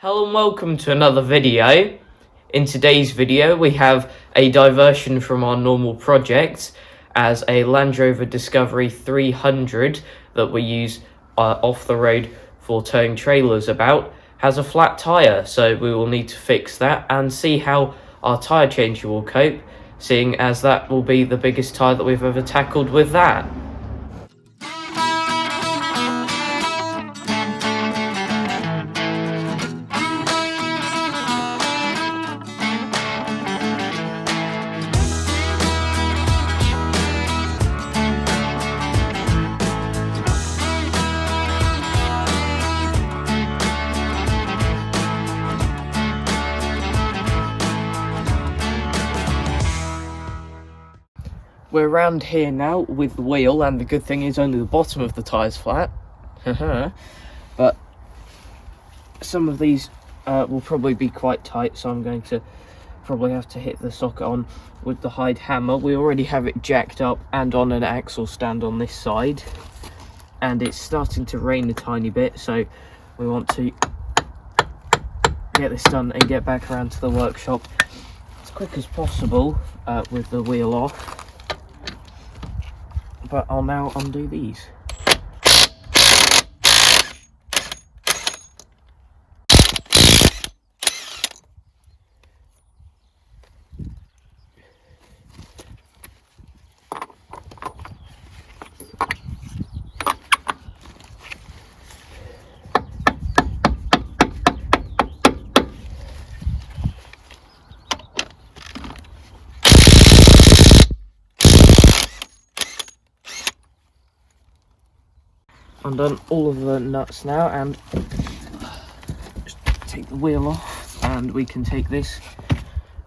Hello and welcome to another video. In today's video we have a diversion from our normal project, as a Land Rover Discovery 300 that we use off the road for towing trailers about has a flat tyre, so we will need to fix that and see how our tyre changer will cope, seeing as that will be the biggest tyre that we've ever tackled with that. We're around here now with the wheel, and the good thing is only the bottom of the tyre's flat. But some of these will probably be quite tight, so I'm going to probably have to hit the socket on with the hide hammer. We already have it jacked up and on an axle stand on this side, and it's starting to rain a tiny bit, so we want to get this done and get back around to the workshop as quick as possible with the wheel off. But I'll now undo these. Undone all of the nuts now, and just take the wheel off and we can take this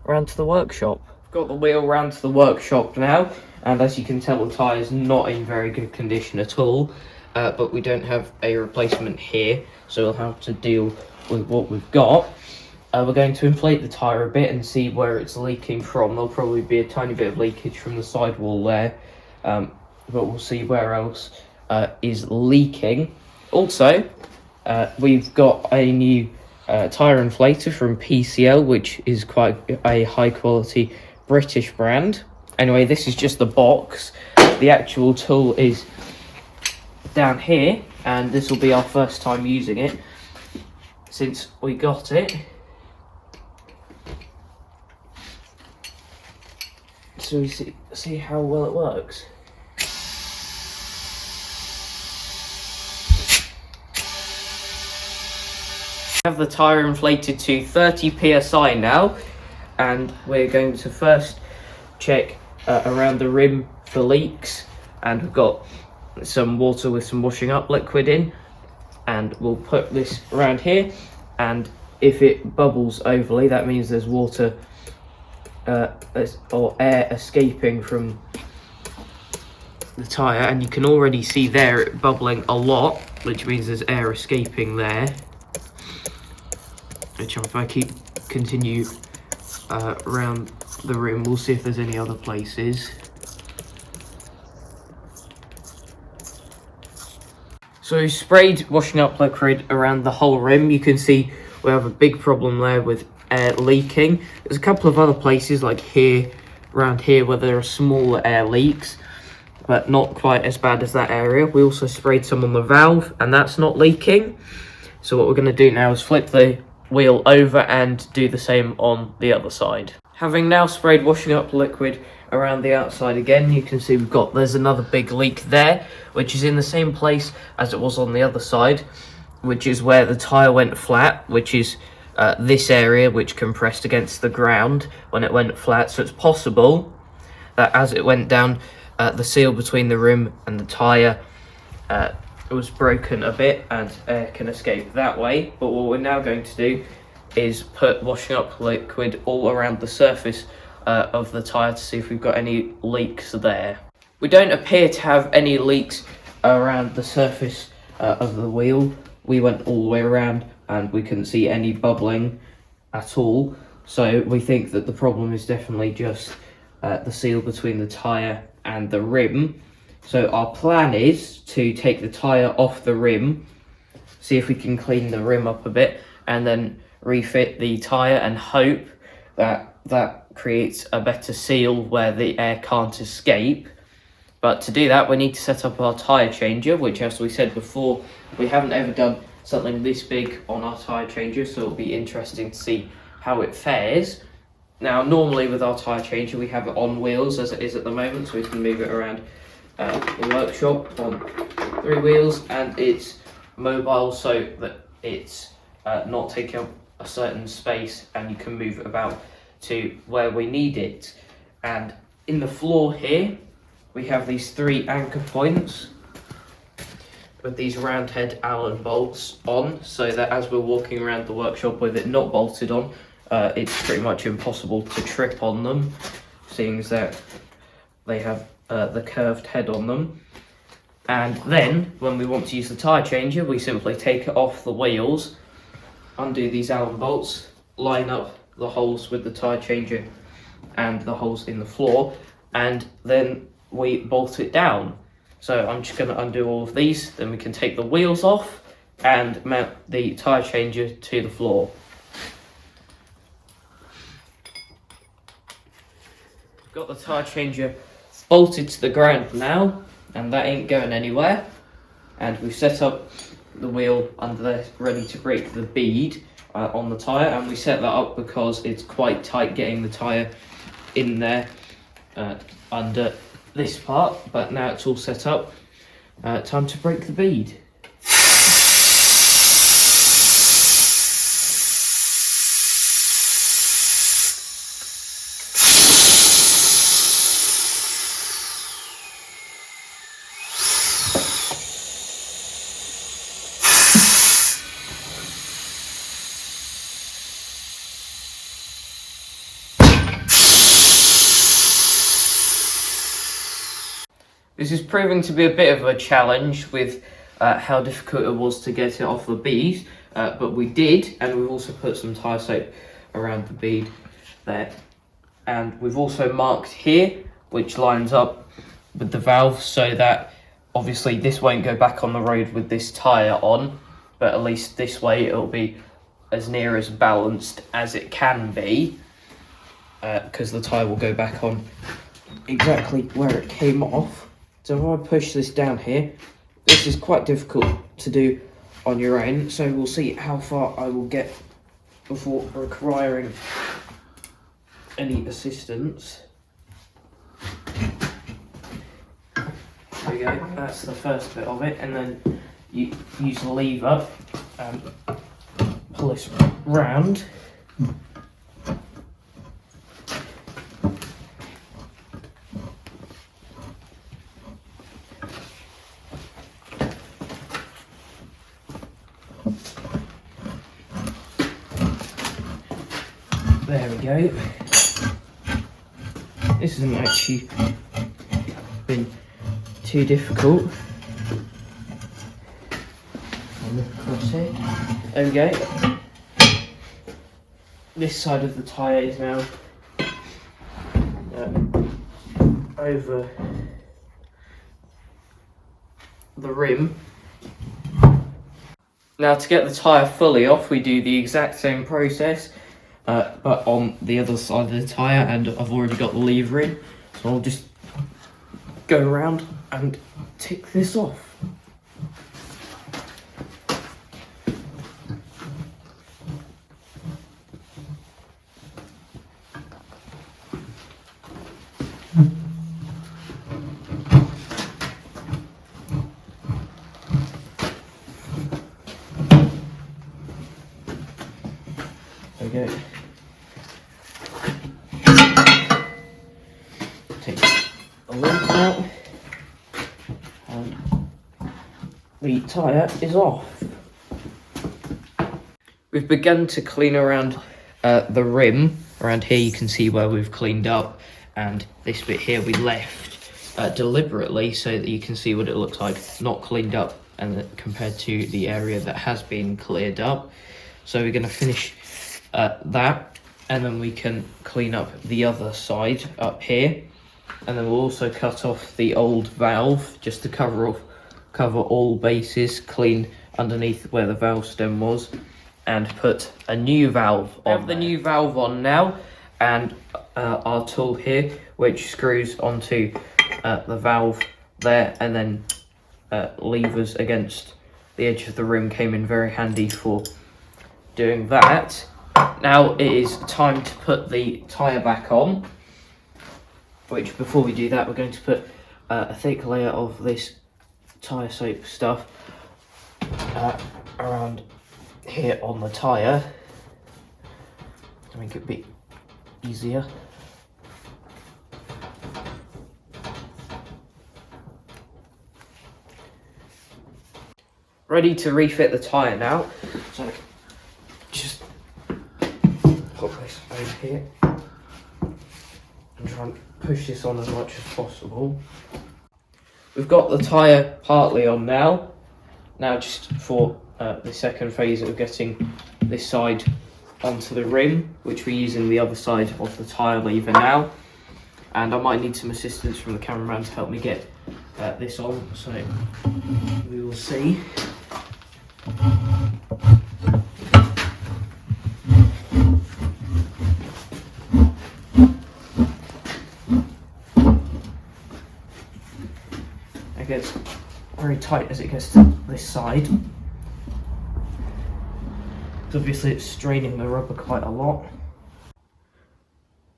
around to the workshop. Got the wheel around to the workshop now, and as you can tell the tyre is not in very good condition at all, but we don't have a replacement here, so we'll have to deal with what we've got. We're going to inflate the tyre a bit and see where it's leaking from. There'll probably be a tiny bit of leakage from the sidewall there, but we'll see where else is leaking. Also, we've got a new tyre inflator from PCL, which is quite a high quality British brand. Anyway, this is just the box. The actual tool is down here, and this will be our first time using it since we got it. So we see how well it works. We have the tyre inflated to 30 psi now, and we're going to first check around the rim for leaks, and we've got some water with some washing up liquid in, and we'll put this around here, and if it bubbles overly that means there's water or air escaping from the tyre, and you can already see there it bubbling a lot, which means there's air escaping there. Which, if I continue around the rim, we'll see if there's any other places. So we sprayed washing up liquid around the whole rim. You can see we have a big problem there with air leaking. There's a couple of other places like here, around here, where there are smaller air leaks, but not quite as bad as that area. We also sprayed some on the valve, and that's not leaking. So what we're going to do now is flip the wheel over and do the same on the other side. Having now sprayed washing up liquid around the outside again, you can see there's another big leak there, which is in the same place as it was on the other side, which is where the tyre went flat, which is this area which compressed against the ground when it went flat. So it's possible that as it went down, the seal between the rim and the tyre was broken a bit, and air can escape that way. But what we're now going to do is put washing up liquid all around the surface of the tyre to see if we've got any leaks there. We don't appear to have any leaks around the surface of the wheel. We went all the way around and we couldn't see any bubbling at all, so we think that the problem is definitely just the seal between the tyre and the rim. So our plan is to take the tyre off the rim, see if we can clean the rim up a bit, and then refit the tyre and hope that that creates a better seal where the air can't escape. But to do that, we need to set up our tyre changer, which, as we said before, we haven't ever done something this big on our tyre changer, so it'll be interesting to see how it fares. Now, normally with our tyre changer, we have it on wheels as it is at the moment, so we can move it around the workshop on 3 wheels, and it's mobile so that it's not taking up a certain space, and you can move it about to where we need it. And in the floor here, we have these 3 anchor points with these round head Allen bolts on, so that as we're walking around the workshop with it not bolted on, it's pretty much impossible to trip on them, seeing as that they have the curved head on them. And then when we want to use the tyre changer, we simply take it off the wheels, undo these Allen bolts, line up the holes with the tyre changer and the holes in the floor, and then we bolt it down. So I'm just going to undo all of these, then we can take the wheels off and mount the tyre changer to the floor. Got the tyre changer bolted to the ground now, and that ain't going anywhere. And we've set up the wheel under there ready to break the bead on the tyre, and we set that up because it's quite tight getting the tyre in there under this part, but now it's all set up. Time to break the bead. This is proving to be a bit of a challenge with how difficult it was to get it off the bead, but we did, and we've also put some tyre soap around the bead there. And we've also marked here, which lines up with the valve, so that obviously this won't go back on the road with this tyre on, but at least this way it'll be as near as balanced as it can be, because the tyre will go back on exactly where it came off. So if I push this down here, this is quite difficult to do on your own, so we'll see how far I will get before requiring any assistance. There we go, that's the first bit of it, and then you use the lever and pull this round. There we go. This hasn't actually been too difficult. I'll look across here. There we go. This side of the tyre is now over the rim. Now, to get the tyre fully off, we do the exact same process, but on the other side of the tyre, and I've already got the lever in, so I'll just go around and tick this off. There we go. Take the lid out, and the tyre is off. We've begun to clean around the rim. Around here you can see where we've cleaned up, and this bit here we left deliberately so that you can see what it looks like not cleaned up and compared to the area that has been cleared up. So we're going to finish that, and then we can clean up the other side up here, and then we'll also cut off the old valve just to cover all bases, clean underneath where the valve stem was, and put a new valve on. We have the new valve on now, and our tool here, which screws onto the valve there, and then levers against the edge of the rim, came in very handy for doing that. Now it is time to put the tyre back on, which before we do that, we're going to put a thick layer of this tyre soap stuff around here on the tyre to make it a bit easier. Ready to refit the tyre now, so just put this over here and try and push this on as much as possible. We've got the tyre partly on now. Now just for the second phase of getting this side onto the rim, which we're using the other side of the tyre lever now. And I might need some assistance from the cameraman to help me get this on, so we will see. It gets very tight as it gets to this side. Obviously it's straining the rubber quite a lot.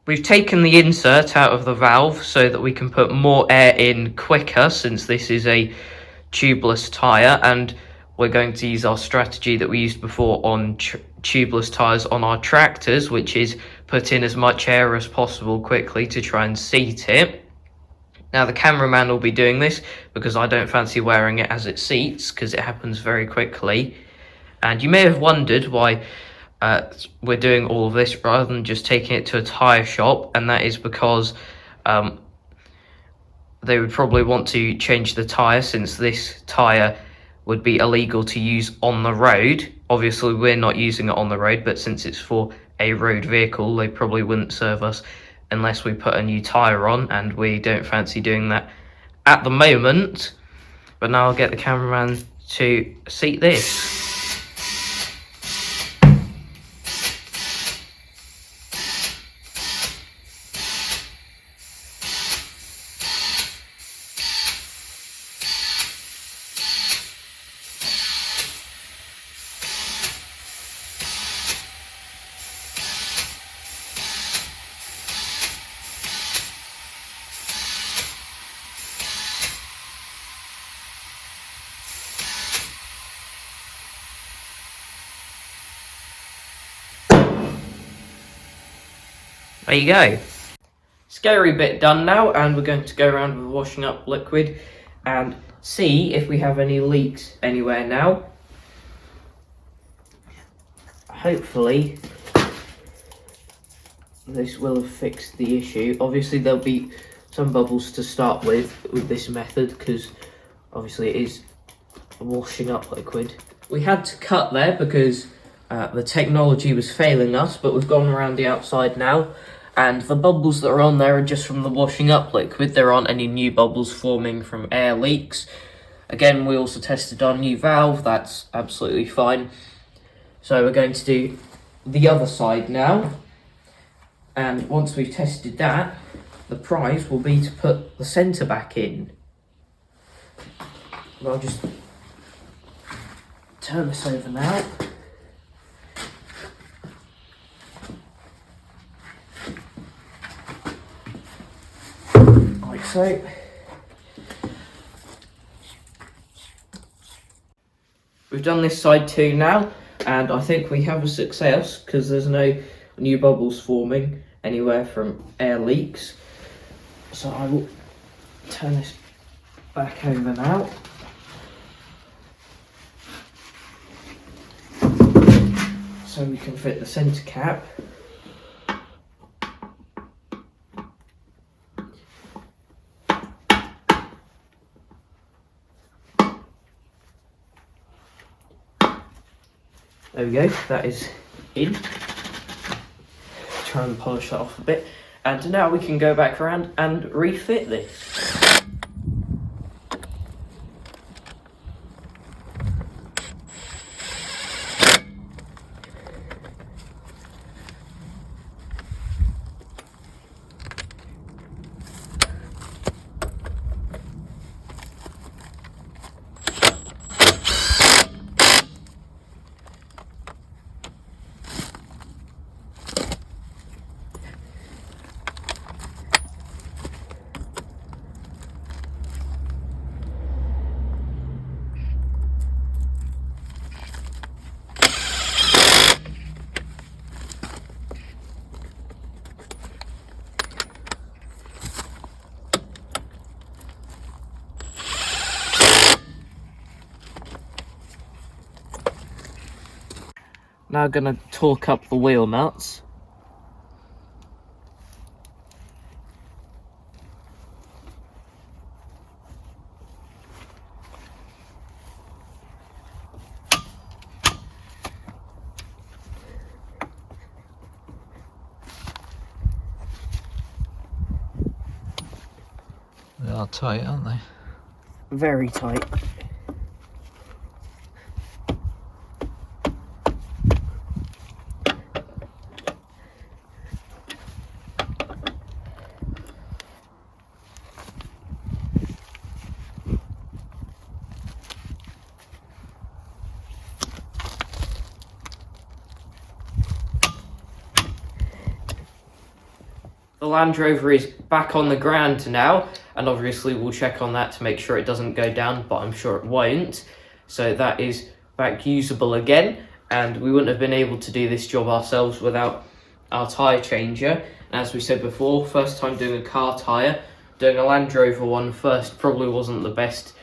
We've taken the insert out of the valve so that we can put more air in quicker, since this is a tubeless tyre, and we're going to use our strategy that we used before on tubeless tyres on our tractors, which is put in as much air as possible quickly to try and seat it. Now the cameraman will be doing this because I don't fancy wearing it as it seats, because it happens very quickly. And you may have wondered why we're doing all of this rather than just taking it to a tyre shop, and that is because they would probably want to change the tyre, since this tyre would be illegal to use on the road. Obviously we're not using it on the road, but since it's for a road vehicle, they probably wouldn't serve us unless we put a new tyre on, and we don't fancy doing that at the moment. But now I'll get the cameraman to seat this. There you go. Scary bit done now, and we're going to go around with washing up liquid and see if we have any leaks anywhere now. Hopefully this will have fixed the issue. Obviously there'll be some bubbles to start with this method, because obviously it is washing up liquid. We had to cut there because the technology was failing us, but we've gone around the outside now, and the bubbles that are on there are just from the washing up liquid. There aren't any new bubbles forming from air leaks. Again, we also tested our new valve, that's absolutely fine. So we're going to do the other side now, and once we've tested that, the prize will be to put the centre back in. And I'll just turn this over now. Like so. We've done this side too now, and I think we have a success because there's no new bubbles forming anywhere from air leaks. So I will turn this back over now. So we can fit the centre cap. There we go, that is in. Try and polish that off a bit. And now we can go back around and refit this. Now gonna torque up the wheel nuts. They are tight, aren't they? Very tight. The Land Rover is back on the ground now, and obviously we'll check on that to make sure it doesn't go down, but I'm sure it won't. So that is back usable again, and we wouldn't have been able to do this job ourselves without our tyre changer. And as we said before, first time doing a car tyre, doing a Land Rover one first probably wasn't the best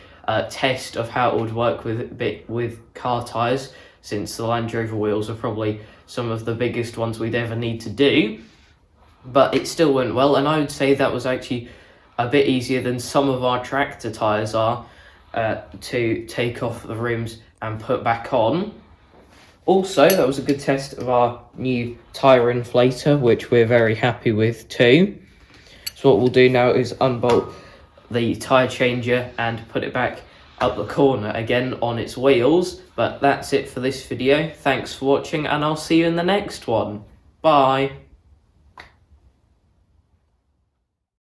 test of how it would work with car tyres, since the Land Rover wheels are probably some of the biggest ones we'd ever need to do. But it still went well, and I would say that was actually a bit easier than some of our tractor tyres are to take off the rims and put back on. Also, that was a good test of our new tyre inflator, which we're very happy with too. So what we'll do now is unbolt the tyre changer and put it back up the corner again on its wheels. But that's it for this video. Thanks for watching, and I'll see you in the next one. Bye.